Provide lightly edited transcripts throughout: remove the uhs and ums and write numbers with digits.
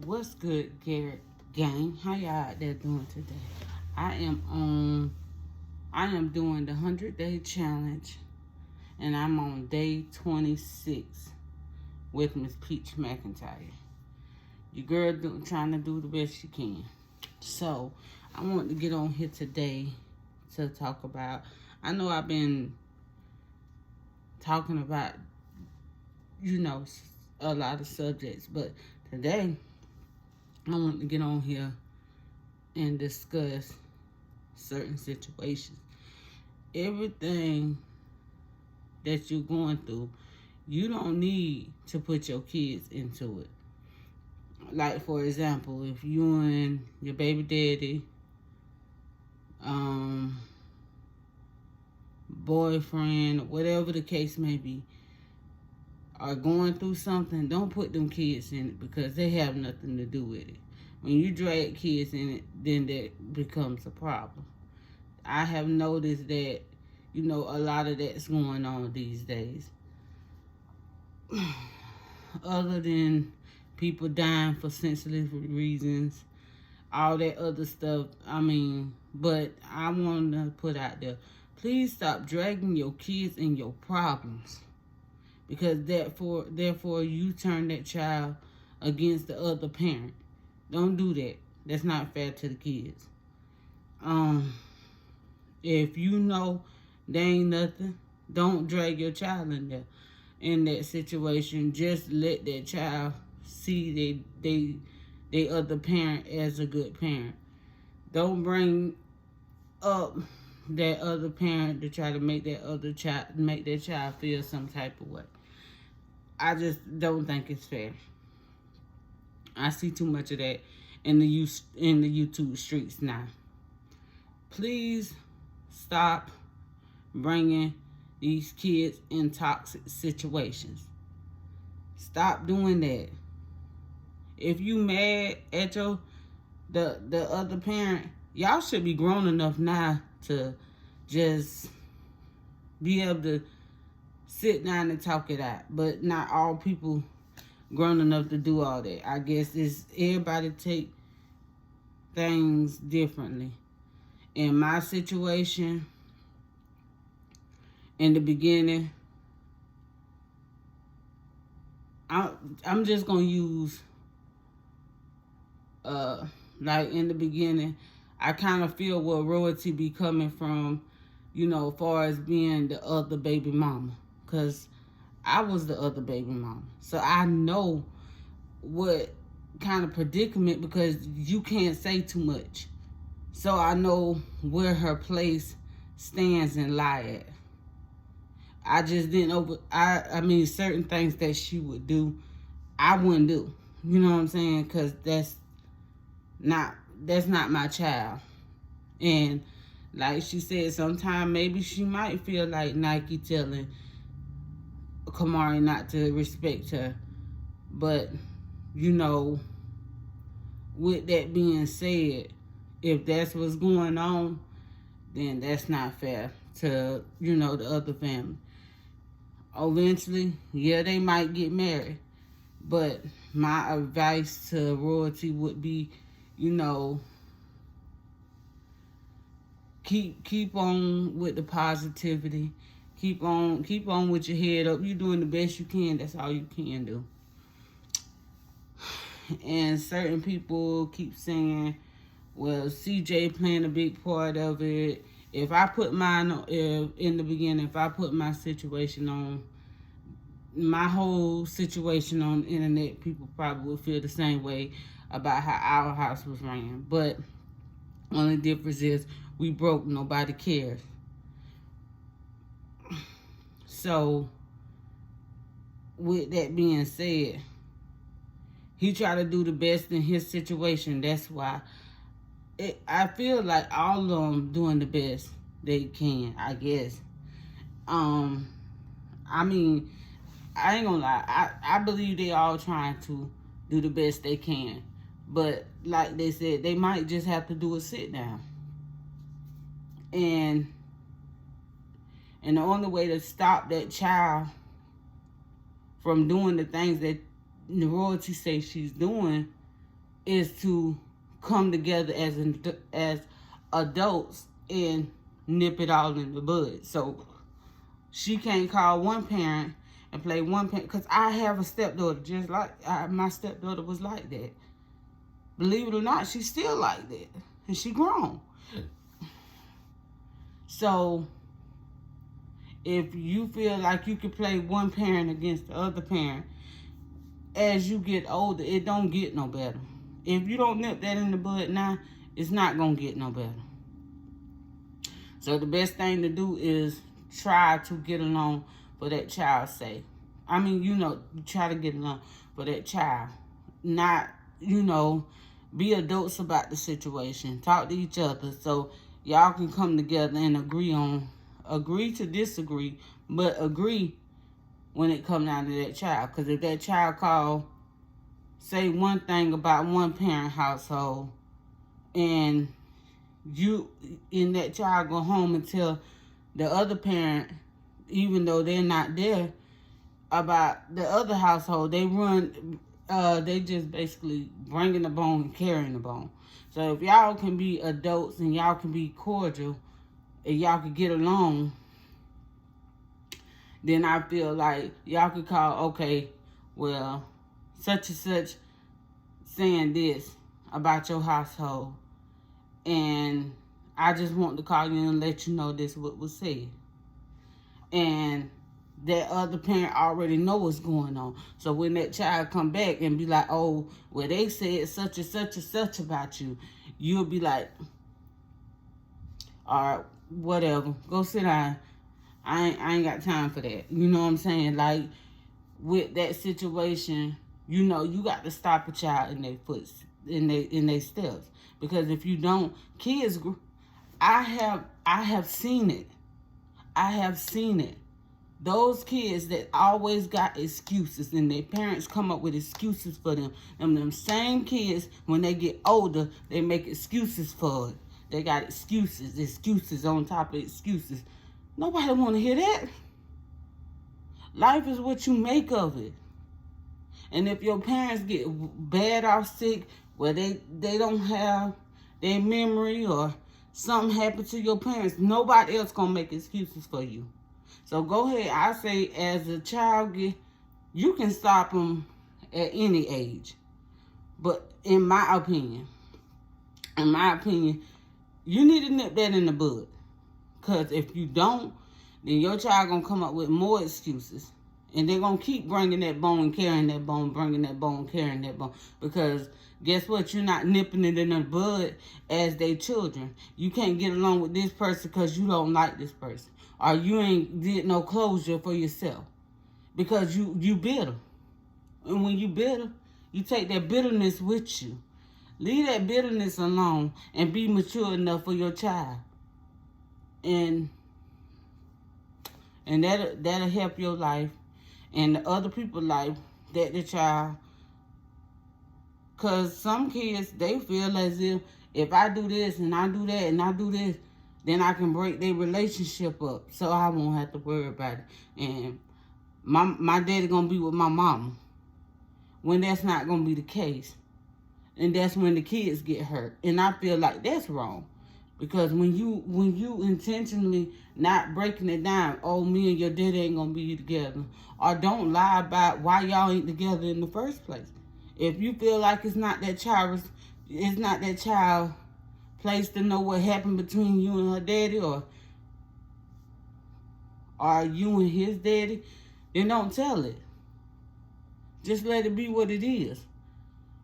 What's good, Garrett gang? How y'all out there doing today? I am doing the 100-day challenge, and I'm on day 26 with Miss Peach McIntyre. Your girl trying to do the best she can. So I want to get on here today to talk about. I know I've been talking about, you know, a lot of subjects, but today I want to get on here and discuss certain situations. Everything that you're going through, you don't need to put your kids into it. Like, for example, if you and your baby daddy, um, boyfriend, whatever the case may be, are going through something, don't put them kids in it because they have nothing to do with it. When you drag kids in it, then that becomes a problem. I have noticed that, a lot of that's going on these days. Other than people dying for sensitive reasons, all that other stuff, but I want to put out there, please stop dragging your kids in your problems. Because therefore you turn that child against the other parent. Don't do that. That's not fair to the kids. If you know they ain't nothing, don't drag your child in that situation. Just let that child see they other parent as a good parent. Don't bring up that other parent to try to make that child feel some type of way. I just don't think it's fair. I see too much of that in the YouTube streets now. Please stop bringing these kids in toxic situations. Stop doing that. If you mad at the other parent, y'all should be grown enough now to just be able to sit down and talk it out. But not all people grown enough to do all that. I guess it's everybody take things differently. In my situation, in the beginning, I'm just gonna use like in the beginning, I kind of feel where royalty be coming from, as far as being the other baby mama, because I was the other baby mama, so I know what kind of predicament, because you can't say too much, so I know where her place stands and lie at. I just didn't certain things that she would do, I wouldn't do. You know what I'm saying? Because that's not my child. And like she said, sometimes maybe she might feel like Nike telling Kamari not to respect her. But, with that being said, if that's what's going on, then that's not fair to, the other family. Eventually, yeah, they might get married. But my advice to royalty would be, keep on with the positivity. Keep on with your head up. You're doing the best you can. That's all you can do. And certain people keep saying, well, CJ playing a big part of it. If I put in the beginning, if I put my situation on, my whole situation on the internet, people probably would feel the same way about how our house was ran. But only difference is we broke, nobody cares. So, with that being said, he tried to do the best in his situation. That's why I feel like all of them doing the best they can, I guess. I ain't gonna lie. I believe they all trying to do the best they can. But like they said, they might just have to do a sit down. And the only way to stop that child from doing the things that the royalty say she's doing is to come together as adults and nip it all in the bud. So she can't call one parent and play one parent, because I have a stepdaughter just like my stepdaughter was like that. Believe it or not, she's still like that, and she grown. So if you feel like you can play one parent against the other parent, as you get older, it don't get no better. If you don't nip that in the bud now, it's not going to get no better. So the best thing to do is try to get along for that child's sake. I mean, try to get along for that child. Not, be adults about the situation. Talk to each other so y'all can come together and agree to disagree, but agree when it comes down to that child. Because if that child say one thing about one parent household, and you and that child go home and tell the other parent, even though they're not there, about the other household, they just basically bringing the bone and carrying the bone. So if y'all can be adults and y'all can be cordial and y'all can get along, then I feel like y'all could call, okay, well, such and such saying this about your household, and I just want to call you and let you know this what was said. And that other parent already know what's going on. So when that child come back and be like, oh, well, they said such and such and such about you, you'll be like, all right, whatever, go sit down. I ain't got time for that. You know what I'm saying? Like, with that situation, you got to stop a child in their in their steps. Because if you don't, kids, I have seen it. I have seen it. Those kids that always got excuses and their parents come up with excuses for them. And them same kids, when they get older, they make excuses for it. They got excuses on top of excuses. Nobody want to hear that. Life is what you make of it. And if your parents get bad off sick, where they don't have their memory or something happened to your parents, nobody else gonna make excuses for you. So go ahead. I say, as a child, you can stop them at any age. But in my opinion, you need to nip that in the bud. Because if you don't, then your child going to come up with more excuses. And they're going to keep bringing that bone and carrying that bone, bringing that bone, carrying that bone. Because guess what? You're not nipping it in the bud as they children. You can't get along with this person because you don't like this person. Or you ain't did no closure for yourself. Because you bitter. And when you bitter, you take that bitterness with you. Leave that bitterness alone and be mature enough for your child. And that'll help your life and the other people's life, that the child. Because some kids, they feel as if I do this and I do that and I do this, then I can break their relationship up, so I won't have to worry about it. And my daddy going to be with my mama, when that's not going to be the case. And that's when the kids get hurt. And I feel like that's wrong. Because when you intentionally not breaking it down, oh, me and your daddy ain't gonna be together, or don't lie about why y'all ain't together in the first place. If you feel like it's not that child place to know what happened between you and her daddy, or you and his daddy, then don't tell it. Just let it be what it is.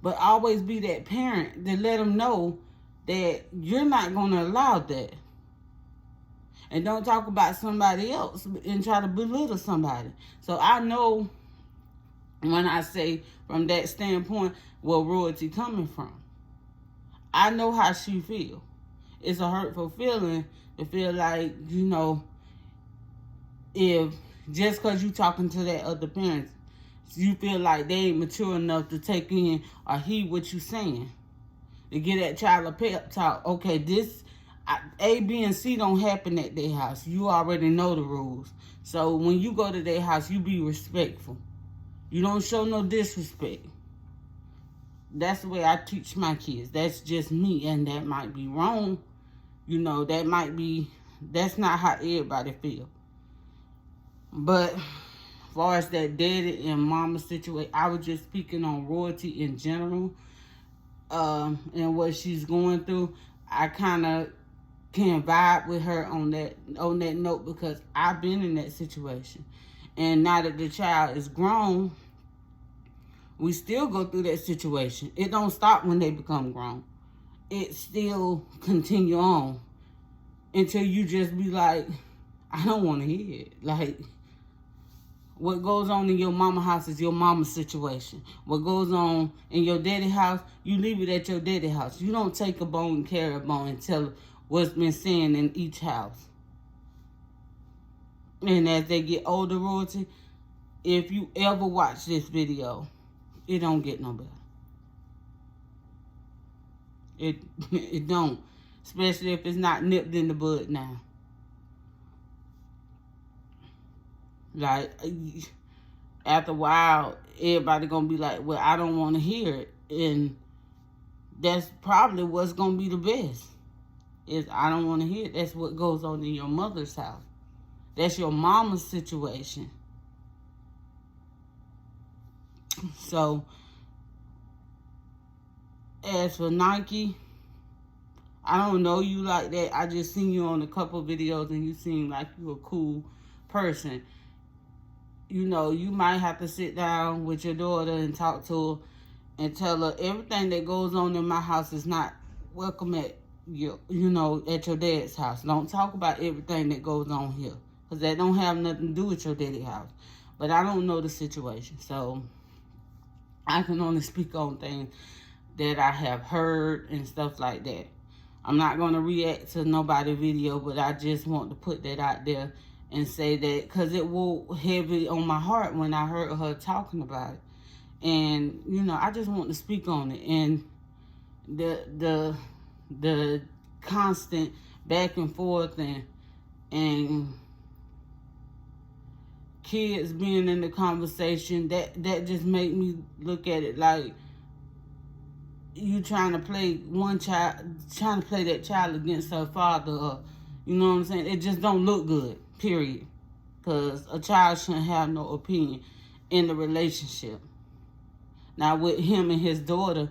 But always be that parent to let them know that you're not going to allow that. And don't talk about somebody else and try to belittle somebody. So I know when I say from that standpoint where royalty coming from. I know how she feel. It's a hurtful feeling to feel like, if just because you talking to that other parent, you feel like they ain't mature enough to take in or heed what you saying. To get that child a pep talk. Okay, A, B, and C don't happen at their house. You already know the rules. So when you go to their house, you be respectful. You don't show no disrespect. that's the way I teach my kids. That's just me, and that might be wrong. You know, that's not how everybody feel. But as far as that daddy and mama situation, I was just speaking on royalty in general, and what she's going through. I kind of can vibe with her on that note, because I've been in that situation. And now that the child is grown, we still go through that situation. It don't stop when they become grown. It still continue on until you just be like, I don't want to hear it. Like, what goes on in your mama house is your mama's situation. What goes on in your daddy house, you leave it at your daddy house. You don't take a bone and carry a bone and tell what's been said in each house. And as they get older, royalty, if you ever watch this video, it don't get no better. It don't. Especially if it's not nipped in the bud now. Like, after a while, everybody gonna be like, well, I don't want to hear it. And that's probably what's gonna be the best. Is I don't want to hear it. That's what goes on in your mother's house. That's your mama's situation. So, as for Nike, I don't know you like that. I just seen you on a couple videos and you seem like you a cool person. You know, you might have to sit down with your daughter and talk to her and tell her everything that goes on in my house is not welcome at your dad's house. Don't talk about everything that goes on here, because that don't have nothing to do with your daddy's house. But I don't know the situation, so I can only speak on things that I have heard and stuff like that. I'm not going to react to nobody's video, but I just want to put that out there and say that, because it was heavy on my heart when I heard her talking about it. And, I just want to speak on it. And the constant back and forth and kids being in the conversation, that just made me look at it like you trying to play that child against her father, or, you know what I'm saying? It just don't look good, period. Because a child shouldn't have no opinion in the relationship. Now, with him and his daughter,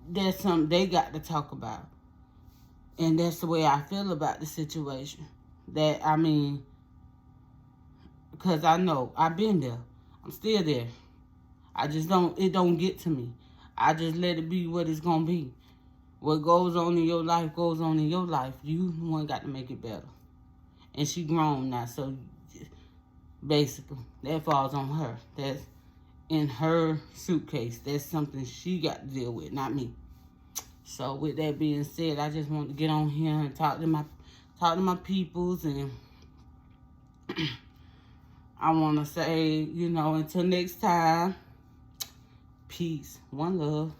that's something they got to talk about. And that's the way I feel about the situation. Because I know, I've been there. I'm still there. It don't get to me. I just let it be what it's going to be. What goes on in your life goes on in your life. You one got to make it better. And she grown now, so basically, that falls on her. That's in her suitcase. That's something she got to deal with, not me. So with that being said, I just want to get on here and talk to my peoples, and I want to say, until next time, peace, one love.